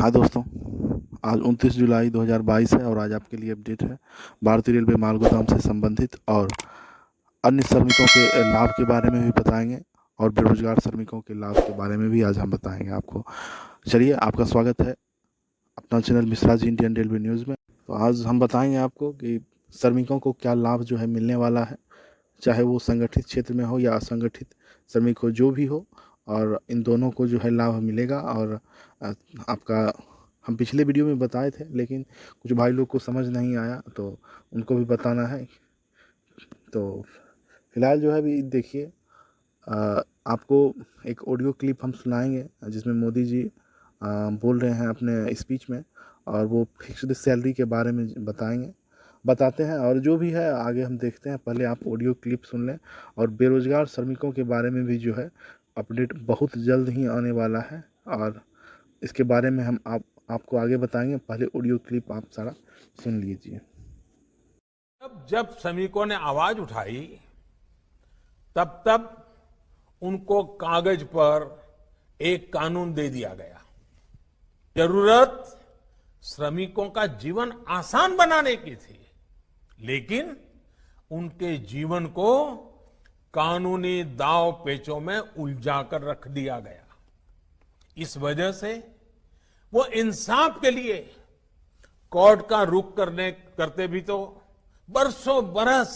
हाँ दोस्तों, आज 29 जुलाई 2022 है और आज आपके लिए अपडेट है भारतीय रेलवे माल गोदाम से संबंधित और अन्य श्रमिकों के लाभ के बारे में भी बताएंगे और बेरोजगार श्रमिकों के लाभ के बारे में भी आज हम बताएंगे आपको। चलिए, आपका स्वागत है अपना channel Mishra ji Indian railway news में। तो आज हम बताएंगे आपको कि श्रमिकों को क्या लाभ जो है मिलने वाला है, चाहे वो संगठित क्षेत्र में हो या असंगठित श्रमिक हो, जो भी हो, और इन दोनों को जो है लाभ मिलेगा। और आपका हम पिछले वीडियो में बताए थे, लेकिन कुछ भाई लोग को समझ नहीं आया तो उनको भी बताना है। तो फिलहाल जो है अभी देखिए, आपको एक ऑडियो क्लिप हम सुनाएंगे जिसमें मोदी जी बोल रहे हैं अपने स्पीच में, और वो फिक्स्ड सैलरी के बारे में बताते हैं। और जो भी है आगे हम देखते हैं, पहले आप ऑडियो क्लिप सुन लें। और बेरोजगार श्रमिकों के बारे में भी जो है अपडेट बहुत जल्द ही आने वाला है, और इसके बारे में हम आपको आगे बताएंगे। पहले ऑडियो क्लिप आप सारा सुन लीजिए। जब जब श्रमिकों ने आवाज उठाई तब तब उनको कागज पर एक कानून दे दिया गया। जरूरत श्रमिकों का जीवन आसान बनाने की थी, लेकिन उनके जीवन को कानूनी दांव पेचों में उलझाकर रख दिया गया। इस वजह से वो इंसाफ के लिए कोर्ट का रुख करते भी तो बरसों बरस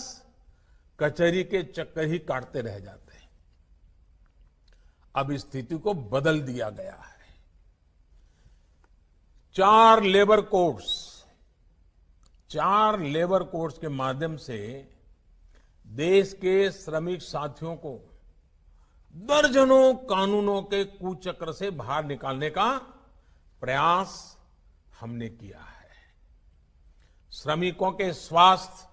कचहरी के चक्कर ही काटते रह जाते। अब इस स्थिति को बदल दिया गया है। 4 लेबर कोर्ट्स के माध्यम से देश के श्रमिक साथियों को दर्जनों कानूनों के कुचक्र से बाहर निकालने का प्रयास हमने किया है। श्रमिकों के स्वास्थ्य,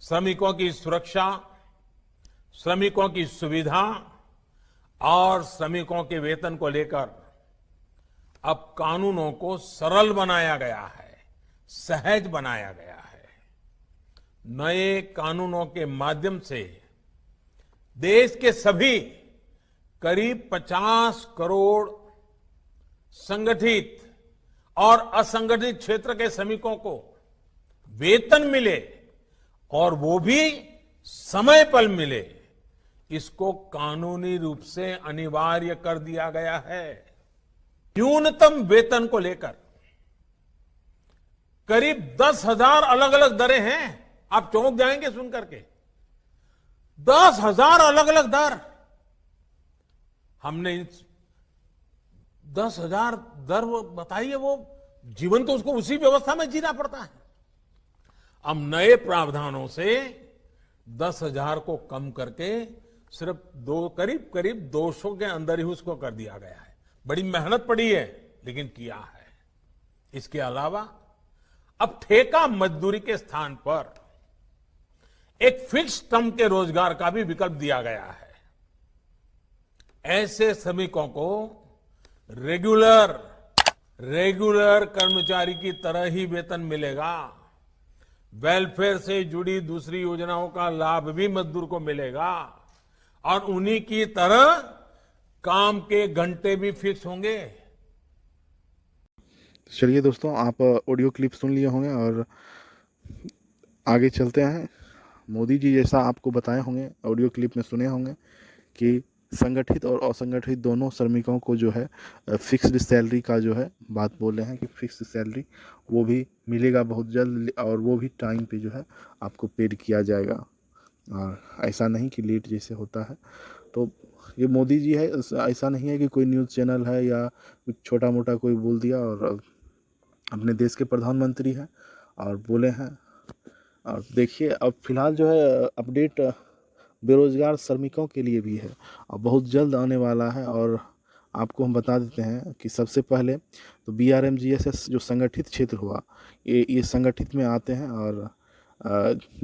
श्रमिकों की सुरक्षा, श्रमिकों की सुविधा और श्रमिकों के वेतन को लेकर अब कानूनों को सरल बनाया गया है, सहज बनाया गया है। नए कानूनों के माध्यम से देश के सभी करीब 50 करोड़ संगठित और असंगठित क्षेत्र के श्रमिकों को वेतन मिले, और वो भी समय पर मिले, इसको कानूनी रूप से अनिवार्य कर दिया गया है। न्यूनतम वेतन को लेकर करीब 10,000 अलग अलग दरें हैं। आप चौंक जाएंगे सुन करके, 10,000 अलग अलग दर। हमने 10,000 दर बताइए, वो जीवन तो उसको उसी व्यवस्था में जीना पड़ता है। अब नए प्रावधानों से 10,000 को कम करके सिर्फ करीब 200 के अंदर ही उसको कर दिया गया है। बड़ी मेहनत पड़ी है, लेकिन किया है। इसके अलावा अब ठेका मजदूरी के स्थान पर एक फिक्स टर्म के रोजगार का भी विकल्प दिया गया है। ऐसे श्रमिकों को रेगुलर कर्मचारी की तरह ही वेतन मिलेगा। वेलफेयर से जुड़ी दूसरी योजनाओं का लाभ भी मजदूर को मिलेगा, और उन्हीं की तरह काम के घंटे भी फिक्स होंगे। चलिए दोस्तों, आप ऑडियो क्लिप सुन लिए होंगे और आगे चलते हैं। मोदी जी जैसा आपको बताए होंगे, ऑडियो क्लिप में सुने होंगे कि संगठित और असंगठित दोनों श्रमिकों को जो है फिक्स्ड सैलरी का जो है बात बोल रहे हैं कि फिक्स्ड सैलरी वो भी मिलेगा बहुत जल्द, और वो भी टाइम पे जो है आपको पेड किया जाएगा, और ऐसा नहीं कि लेट जैसे होता है। तो ये मोदी जी है, ऐसा नहीं है कि कोई न्यूज़ चैनल है या कुछ छोटा मोटा कोई बोल दिया, और अपने देश के प्रधानमंत्री हैं और बोले हैं। और देखिए, अब फिलहाल जो है अपडेट बेरोजगार श्रमिकों के लिए भी है और बहुत जल्द आने वाला है। और आपको हम बता देते हैं कि सबसे पहले तो BRMGSS जो संगठित क्षेत्र हुआ, ये संगठित में आते हैं, और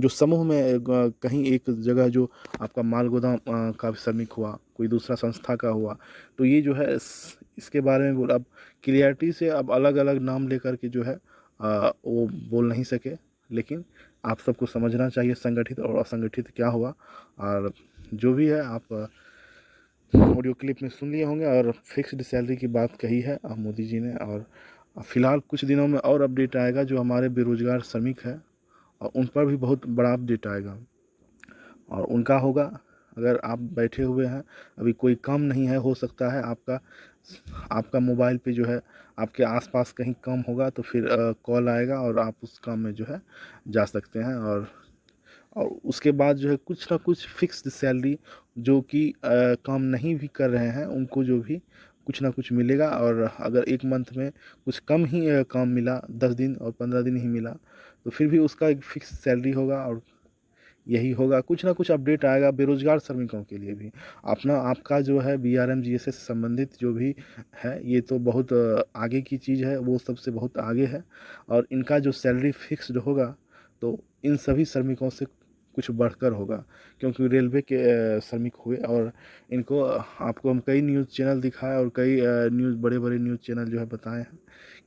जो समूह में कहीं एक जगह जो आपका माल गोदाम का श्रमिक हुआ, कोई दूसरा संस्था का हुआ, तो ये जो है इसके बारे में बोल, अब क्लियरिटी से अब अलग अलग नाम लेकर के जो है वो बोल नहीं सके, लेकिन आप सबको समझना चाहिए संगठित और असंगठित क्या हुआ। और जो भी है आप ऑडियो क्लिप में सुन लिए होंगे और फिक्स्ड सैलरी की बात कही है मोदी जी ने। और फ़िलहाल कुछ दिनों में और अपडेट आएगा जो हमारे बेरोज़गार श्रमिक हैं, और उन पर भी बहुत बड़ा अपडेट आएगा। और उनका होगा, अगर आप बैठे हुए हैं, अभी कोई काम नहीं है, हो सकता है आपका मोबाइल पे जो है आपके आसपास कहीं काम होगा, तो फिर कॉल आएगा और आप उस काम में जो है जा सकते हैं। और उसके बाद जो है कुछ ना कुछ फिक्स्ड सैलरी, जो कि काम नहीं भी कर रहे हैं उनको जो भी कुछ ना कुछ मिलेगा। और अगर एक मंथ में कुछ कम ही काम मिला, 10 दिन और 15 दिन ही मिला, तो फिर भी उसका एक फिक्स सैलरी होगा। और यही होगा, कुछ ना कुछ अपडेट आएगा बेरोजगार श्रमिकों के लिए भी। अपना आपका जो है बीआरएम-जीएसए से संबंधित जो भी है, ये तो बहुत आगे की चीज़ है, वो सबसे बहुत आगे है। और इनका जो सैलरी फिक्स्ड होगा, तो इन सभी श्रमिकों से कुछ बढ़कर होगा, क्योंकि रेलवे के श्रमिक हुए। और इनको आपको हम कई न्यूज़ चैनल दिखाए और कई न्यूज़ बड़े-बड़े न्यूज़ चैनल जो है बताए हैं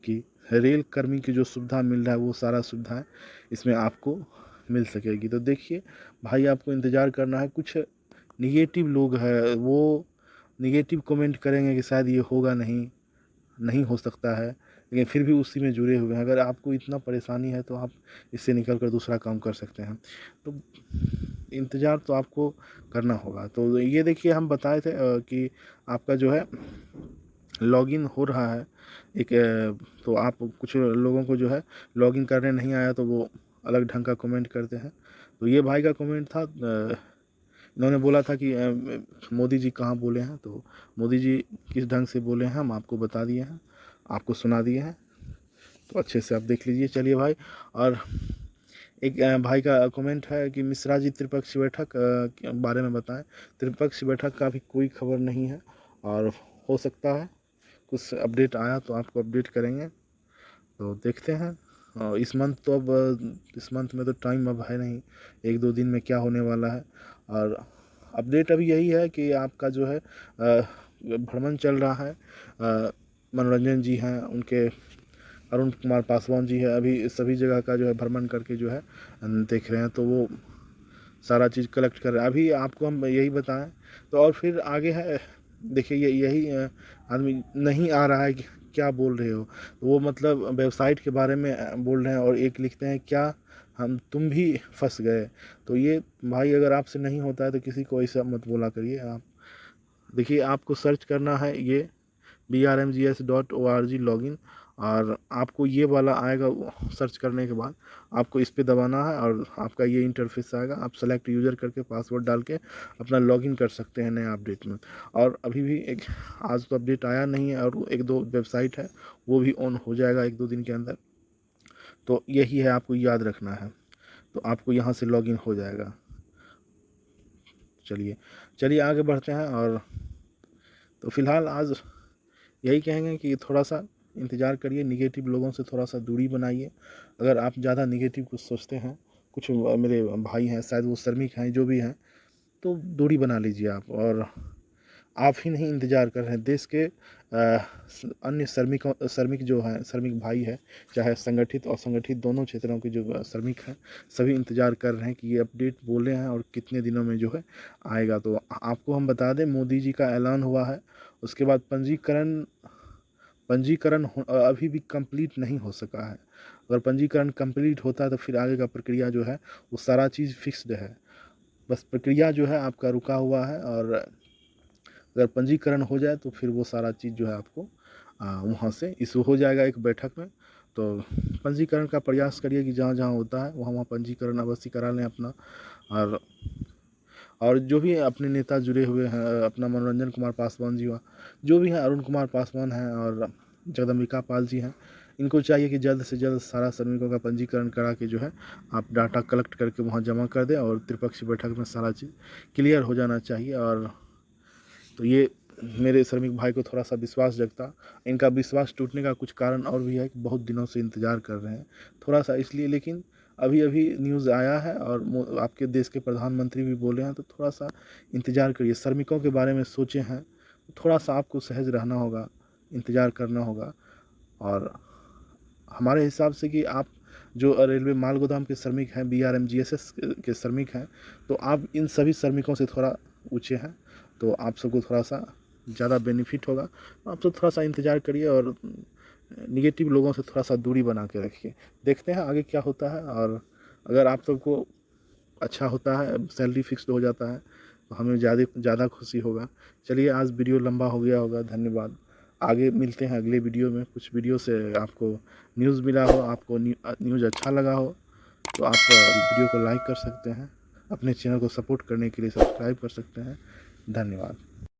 कि रेल कर्मी की जो सुविधा मिल रहा है, वो सारा सुविधाएँ इसमें आपको मिल सकेगी। तो देखिए भाई, आपको इंतज़ार करना है। कुछ नेगेटिव लोग हैं, वो नेगेटिव कमेंट करेंगे कि शायद ये होगा नहीं, नहीं हो सकता है, लेकिन फिर भी उसी में जुड़े हुए हैं। अगर आपको इतना परेशानी है तो आप इससे निकल कर दूसरा काम कर सकते हैं। तो इंतज़ार तो आपको करना होगा। तो ये देखिए, हम बताए थे कि आपका जो है लॉगिन हो रहा है एक तो आप कुछ लोगों को जो है लॉगिन करने नहीं आया, तो वो अलग ढंग का कमेंट करते हैं। तो ये भाई का कमेंट था, इन्होंने बोला था कि मोदी जी कहाँ बोले हैं। तो मोदी जी किस ढंग से बोले हैं हम आपको बता दिए हैं, आपको सुना दिए हैं, तो अच्छे से आप देख लीजिए। चलिए भाई, और एक भाई का कमेंट है कि मिश्रा जी त्रिपक्षीय बैठक के बारे में बताएं। त्रिपक्षीय बैठक का भी कोई खबर नहीं है, और हो सकता है कुछ अपडेट आया तो आपको अपडेट करेंगे। तो देखते हैं। और इस मंथ में तो टाइम अब है नहीं, 1-2 दिन में क्या होने वाला है। और अपडेट अभी यही है कि आपका जो है भ्रमण चल रहा है। मनोरंजन जी हैं, उनके अरुण कुमार पासवान जी है, अभी सभी जगह का जो है भ्रमण करके जो है देख रहे हैं। तो वो सारा चीज़ कलेक्ट कर रहे हैं। अभी आपको हम यही बताएं, तो और फिर आगे है, देखिए ये यही आदमी नहीं आ रहा है कि क्या बोल रहे हो, तो वो मतलब वेबसाइट के बारे में बोल रहे हैं, और एक लिखते हैं क्या हम तुम भी फंस गए। तो ये भाई, अगर आपसे नहीं होता है तो किसी को ऐसा मत बोला करिए। आप देखिए, आपको सर्च करना है ये brmgs.org लॉगिन, और आपको ये वाला आएगा। सर्च करने के बाद आपको इस पे दबाना है और आपका ये इंटरफेस आएगा। आप सेलेक्ट यूज़र करके पासवर्ड डाल के अपना लॉगिन कर सकते हैं नए अपडेट में। और अभी भी आज तो अपडेट आया नहीं है, और 1-2 वेबसाइट है वो भी ऑन हो जाएगा 1-2 दिन के अंदर। तो यही है, आपको याद रखना है। तो आपको यहाँ से लॉगिन हो जाएगा। चलिए आगे बढ़ते हैं। और तो फ़िलहाल आज यही कहेंगे कि थोड़ा सा इंतज़ार करिए, निगेटिव लोगों से थोड़ा सा दूरी बनाइए। अगर आप ज़्यादा निगेटिव कुछ सोचते हैं, कुछ मेरे भाई हैं, शायद वो श्रमिक हैं, जो भी हैं, तो दूरी बना लीजिए आप। और आप ही नहीं इंतज़ार कर रहे हैं, देश के अन्य श्रमिक जो हैं, श्रमिक भाई हैं, चाहे संगठित और असंगठित दोनों क्षेत्रों के जो श्रमिक हैं, सभी इंतज़ार कर रहे हैं कि ये अपडेट बोले हैं और कितने दिनों में जो है आएगा। तो आपको हम बता दें, मोदी जी का ऐलान हुआ है, उसके बाद पंजीकरण अभी भी कंप्लीट नहीं हो सका है। अगर पंजीकरण कंप्लीट होता है तो फिर आगे का प्रक्रिया जो है वो सारा चीज़ फिक्स्ड है। बस प्रक्रिया जो है आपका रुका हुआ है, और अगर पंजीकरण हो जाए तो फिर वो सारा चीज़ जो है आपको वहाँ से इशू हो जाएगा एक बैठक में। तो पंजीकरण का प्रयास करिए कि जहाँ-जहाँ होता है वहाँ-वहाँ पंजीकरण अवश्य करा लें अपना। और जो भी अपने नेता जुड़े हुए हैं, अपना मनोरंजन कुमार पासवान जी हुआ, जो भी हैं, अरुण कुमार पासवान हैं और जगदम्बिका पाल जी हैं, इनको चाहिए कि जल्द से जल्द सारा श्रमिकों का पंजीकरण करा के जो है आप डाटा कलेक्ट करके वहाँ जमा कर दें, और त्रिपक्षीय बैठक में सारा चीज़ क्लियर हो जाना चाहिए। और तो ये मेरे श्रमिक भाई को थोड़ा सा विश्वास जगता। इनका विश्वास टूटने का कुछ कारण और भी है कि बहुत दिनों से इंतज़ार कर रहे हैं, थोड़ा सा इसलिए। लेकिन अभी न्यूज़ आया है, और आपके देश के प्रधानमंत्री भी बोले हैं, तो थोड़ा सा इंतज़ार करिए। श्रमिकों के बारे में सोचे हैं, थोड़ा सा आपको सहज रहना होगा, इंतज़ार करना होगा। और हमारे हिसाब से कि आप जो रेलवे माल गोदाम के श्रमिक हैं, बीआरएम जीएसएस के श्रमिक हैं, तो आप इन सभी श्रमिकों से थोड़ा ऊँचे हैं। तो आप सबको थोड़ा सा ज़्यादा बेनिफिट होगा। आप सब थोड़ा सा इंतज़ार करिए और निगेटिव लोगों से थोड़ा सा दूरी बना के रखिए। देखते हैं आगे क्या होता है, और अगर आप सबको अच्छा होता है, सैलरी फिक्स हो जाता है, तो हमें ज़्यादा खुशी होगा। चलिए, आज वीडियो लंबा हो गया होगा, धन्यवाद। आगे मिलते हैं अगले वीडियो में। कुछ वीडियो से आपको न्यूज़ मिला हो, आपको न्यूज़ अच्छा लगा हो, तो आप वीडियो को लाइक कर सकते हैं। अपने चैनल को सपोर्ट करने के लिए सब्सक्राइब कर सकते हैं। धन्यवाद।